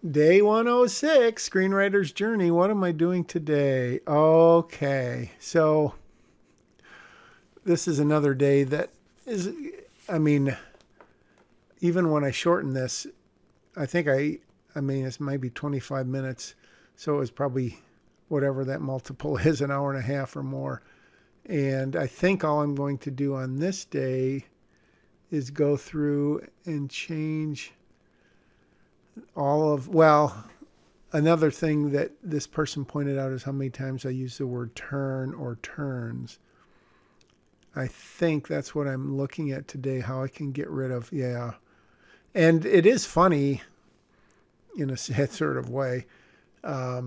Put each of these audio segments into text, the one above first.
Day 106, Screenwriter's Journey. What am I doing today? Okay, so this is another day that is, I mean, even when I shorten this, I think it's maybe 25 minutes. So it was probably whatever that multiple is, an hour and a half or more. And I think all I'm going to do on this day is go through and change another thing that this person pointed out is how many times I use the word turn or turns. I think that's what I'm looking at today, how I can get rid of, yeah. And it is funny in a sad sort of way. I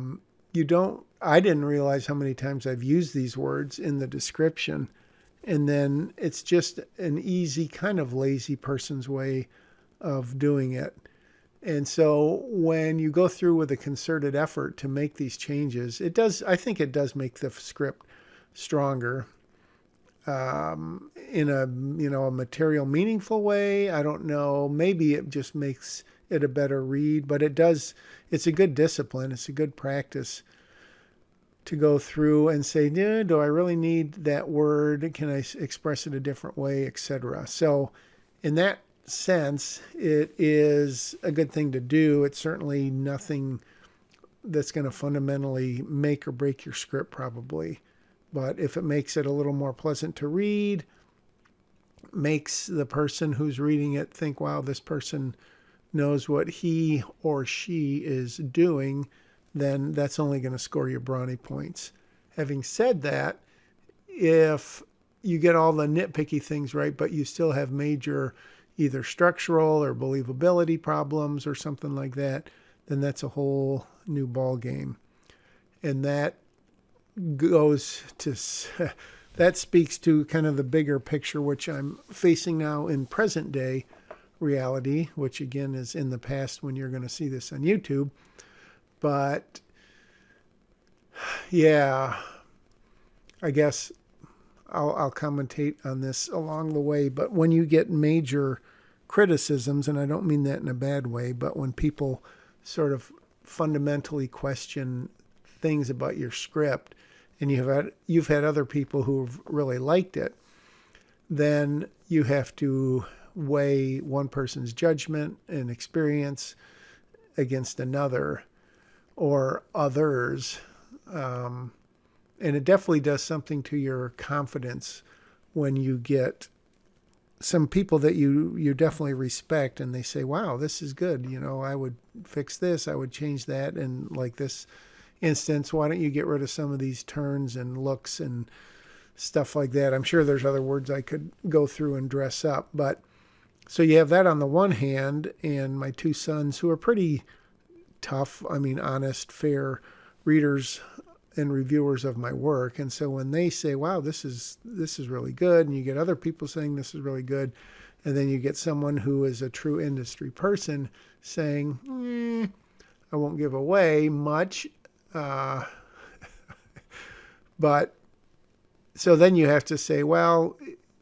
didn't realize how many times I've used these words in the description. And then it's just an easy, kind of lazy person's way of doing it. And so when you go through with a concerted effort to make these changes, I think it does make the script stronger in a material, meaningful way. I don't know. Maybe it just makes it a better read, but it's a good discipline. It's a good practice to go through and say, do I really need that word? Can I express it a different way, etc. So in that sense, it is a good thing to do. It's certainly nothing that's going to fundamentally make or break your script, probably. But if it makes it a little more pleasant to read, makes the person who's reading it think, wow, this person knows what he or she is doing, then that's only going to score you brownie points. Having said that, if you get all the nitpicky things right, but you still have major either structural or believability problems or something like that, then that's a whole new ball game. And that goes to that speaks to kind of the bigger picture, which I'm facing now in present day reality, which again is in the past when you're going to see this on YouTube. But yeah, I guess I'll commentate on this along the way. But when you get major criticisms, and I don't mean that in a bad way, but when people sort of fundamentally question things about your script, and you've had other people who've really liked it, then you have to weigh one person's judgment and experience against another or others. And it definitely does something to your confidence when you get some people that you definitely respect and they say, wow, this is good. I would fix this. I would change that. And like this instance, why don't you get rid of some of these turns and looks and stuff like that? I'm sure there's other words I could go through and dress up. But so you have that on the one hand, and my two sons who are pretty tough, honest, fair readers and reviewers of my work. And so when they say, wow, this is really good, and you get other people saying this is really good, and then you get someone who is a true industry person saying, I won't give away much. But so then you have to say, well,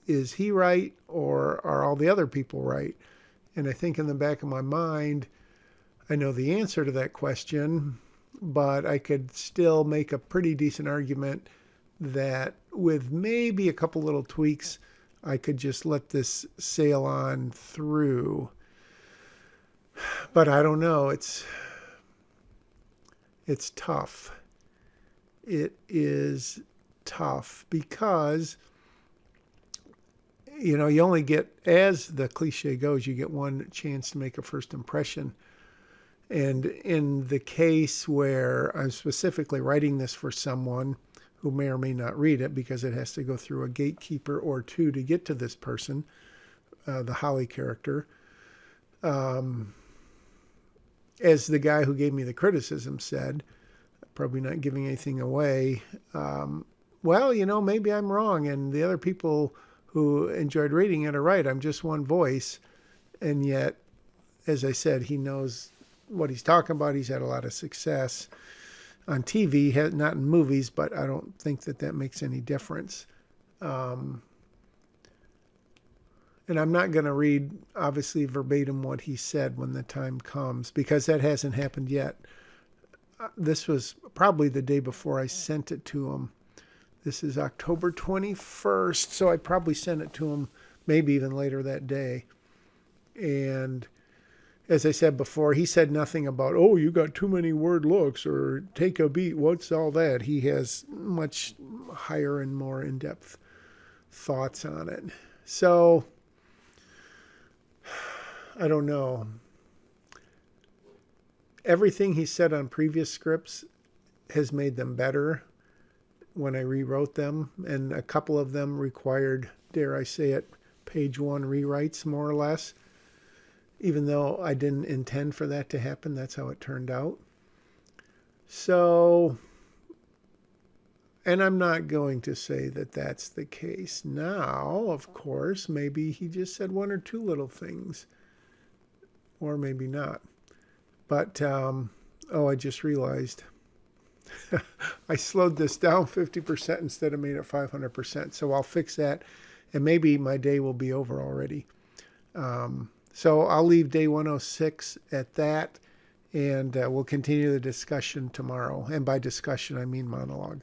is he right or are all the other people right? And I think in the back of my mind, I know the answer to that question, but I could still make a pretty decent argument that with maybe a couple little tweaks, I could just let this sail on through. But I don't know. It's tough. It is tough because, you only get, as the cliche goes, you get one chance to make a first impression. And in the case where I'm specifically writing this for someone who may or may not read it because it has to go through a gatekeeper or two to get to this person, the Holly character, as the guy who gave me the criticism said, probably not giving anything away, maybe I'm wrong and the other people who enjoyed reading it are right. I'm just one voice. And yet, as I said, he knows what he's talking about. He's had a lot of success on TV, not in movies, but I don't think that makes any difference. And I'm not going to read, obviously, verbatim what he said when the time comes, because that hasn't happened yet. This was probably the day before I sent it to him. This is October 21st, so I probably sent it to him maybe even later that day. And as I said before, he said nothing about, oh, you got too many word looks or take a beat. What's all that? He has much higher and more in-depth thoughts on it. So, I don't know. Everything he said on previous scripts has made them better when I rewrote them. And a couple of them required, dare I say it, page one rewrites, more or less. Even though I didn't intend for that to happen, that's how it turned out. So, and I'm not going to say that that's the case now, of course. Maybe he just said one or two little things, or maybe not. But, I just realized I slowed this down 50% instead of made it 500%. So I'll fix that, and maybe my day will be over already. So I'll leave day 106 at that, and we'll continue the discussion tomorrow. And by discussion, I mean monologue.